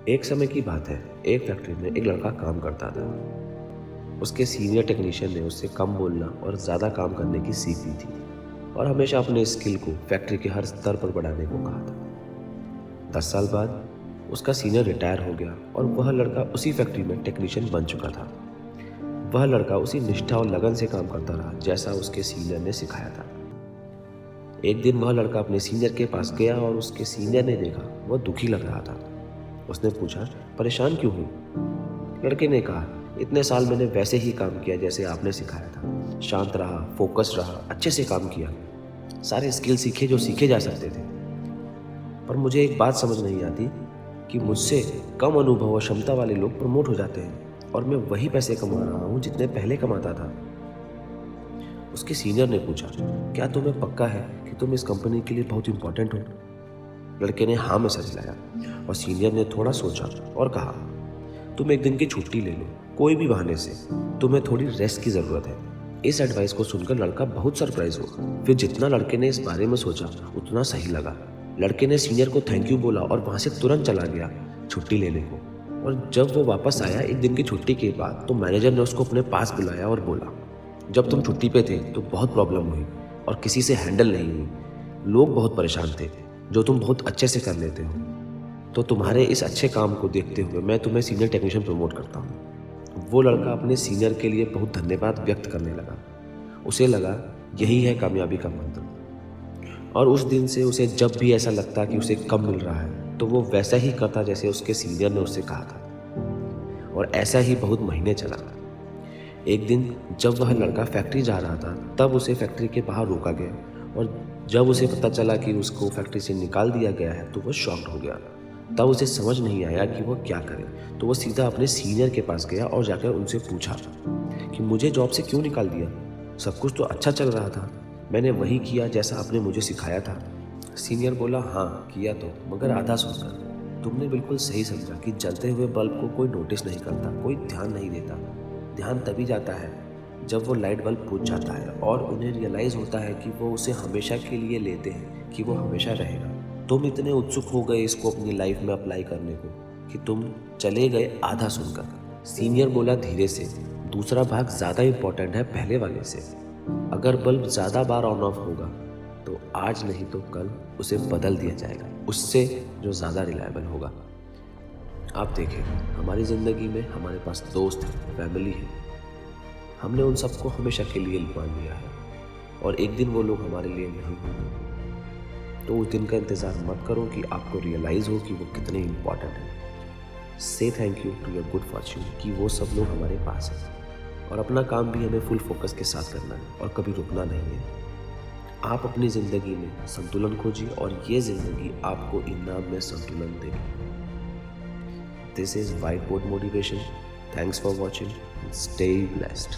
एक समय की बात है, एक फैक्ट्री में एक लड़का काम करता था। उसके सीनियर टेक्नीशियन ने उससे कम बोलना और ज़्यादा काम करने की सीख दी थी और हमेशा अपने स्किल को फैक्ट्री के हर स्तर पर बढ़ाने को कहा था। 10 साल बाद उसका सीनियर रिटायर हो गया और वह लड़का उसी फैक्ट्री में टेक्नीशियन बन चुका था। वह लड़का उसी निष्ठा और लगन से काम करता रहा जैसा उसके सीनियर ने सिखाया था। एक दिन वह लड़का अपने सीनियर के पास गया और उसके सीनियर ने देखा वह दुखी लग रहा था। उसने पूछा, परेशान क्यों हूँ? लड़के ने कहा, इतने साल मैंने वैसे ही काम किया जैसे आपने सिखाया था। शांत रहा, फोकस रहा, अच्छे से काम किया, सारे स्किल सीखे जो सीखे जा सकते थे। पर मुझे एक बात समझ नहीं आती कि मुझसे कम अनुभव और क्षमता वाले लोग प्रमोट हो जाते हैं और मैं वही पैसे कमा रहा हूँ जितने पहले कमाता था। उसके सीनियर ने पूछा, क्या तुम्हें पक्का है कि तुम इस कंपनी के लिए बहुत इंपॉर्टेंट हो? लड़के ने हाँ में सर हिलाया और सीनियर ने थोड़ा सोचा और कहा, तुम एक दिन की छुट्टी ले लो, कोई भी बहाने से। तुम्हें थोड़ी रेस्ट की ज़रूरत है। इस एडवाइस को सुनकर लड़का बहुत सरप्राइज हुआ। फिर जितना लड़के ने इस बारे में सोचा उतना सही लगा। लड़के ने सीनियर को थैंक यू बोला और वहाँ से तुरंत चला गया छुट्टी लेने को। और जब वो वापस आया एक दिन की छुट्टी के बाद तो मैनेजर ने उसको अपने पास बुलाया और बोला, जब तुम छुट्टी पे थे तो बहुत प्रॉब्लम हुई और किसी से हैंडल नहीं हुई। लोग बहुत परेशान थे जो तुम बहुत अच्छे से कर लेते हो। तो तुम्हारे इस अच्छे काम को देखते हुए मैं तुम्हें सीनियर टेक्नीशियन प्रमोट करता हूँ। वो लड़का अपने सीनियर के लिए बहुत धन्यवाद व्यक्त करने लगा। उसे लगा यही है कामयाबी का मंत्र। और उस दिन से उसे जब भी ऐसा लगता कि उसे कम मिल रहा है तो वो वैसा ही करता जैसे उसके सीनियर ने उससे कहा था। और ऐसा ही बहुत महीने चला। एक दिन जब वह लड़का फैक्ट्री जा रहा था तब उसे फैक्ट्री के बाहर रोका गया और जब उसे पता चला कि उसको फैक्ट्री से निकाल दिया गया है तो वह शॉक्ड हो गया। तब उसे समझ नहीं आया कि वह क्या करे, तो वह सीधा अपने सीनियर के पास गया और जाकर उनसे पूछा कि मुझे जॉब से क्यों निकाल दिया? सब कुछ तो अच्छा चल रहा था, मैंने वही किया जैसा आपने मुझे सिखाया था। सीनियर बोला, हाँ किया तो, मगर आधा सुनकर। तुमने बिल्कुल सही समझा कि जलते हुए बल्ब को कोई नोटिस नहीं करता, कोई ध्यान नहीं देता। ध्यान तभी जाता है जब वो लाइट बल्ब बुझ जाता है और उन्हें रियलाइज़ होता है कि वो उसे हमेशा के लिए लेते हैं, कि वो हमेशा रहेगा। तुम इतने उत्सुक हो गए इसको अपनी लाइफ में अप्लाई करने को कि तुम चले गए आधा सुनकर। सीनियर बोला धीरे से, दूसरा भाग ज़्यादा इम्पोर्टेंट है पहले वाले से। अगर बल्ब ज़्यादा बार ऑन ऑफ होगा तो आज नहीं तो कल उसे बदल दिया जाएगा उससे जो ज़्यादा रिलायबल होगा। आप देखें, हमारी ज़िंदगी में हमारे पास दोस्त हैं, फैमिली है। हमने उन सबको हमेशा के लिए मान लिया है और एक दिन वो लोग हमारे लिए नहीं होंगे। तो उस दिन का इंतज़ार मत करो कि आपको रियलाइज़ हो कि वो कितने इम्पॉर्टेंट हैं। Say thank you to your good fortune कि वो सब लोग हमारे पास हैं और अपना काम भी हमें फुल फोकस के साथ करना है और कभी रुकना नहीं है। आप अपनी ज़िंदगी में संतुलन खोजिए और ये ज़िंदगी आपको इनाम में संतुलन देगी। This is Whiteboard Motivation. Thanks for watching and stay blessed.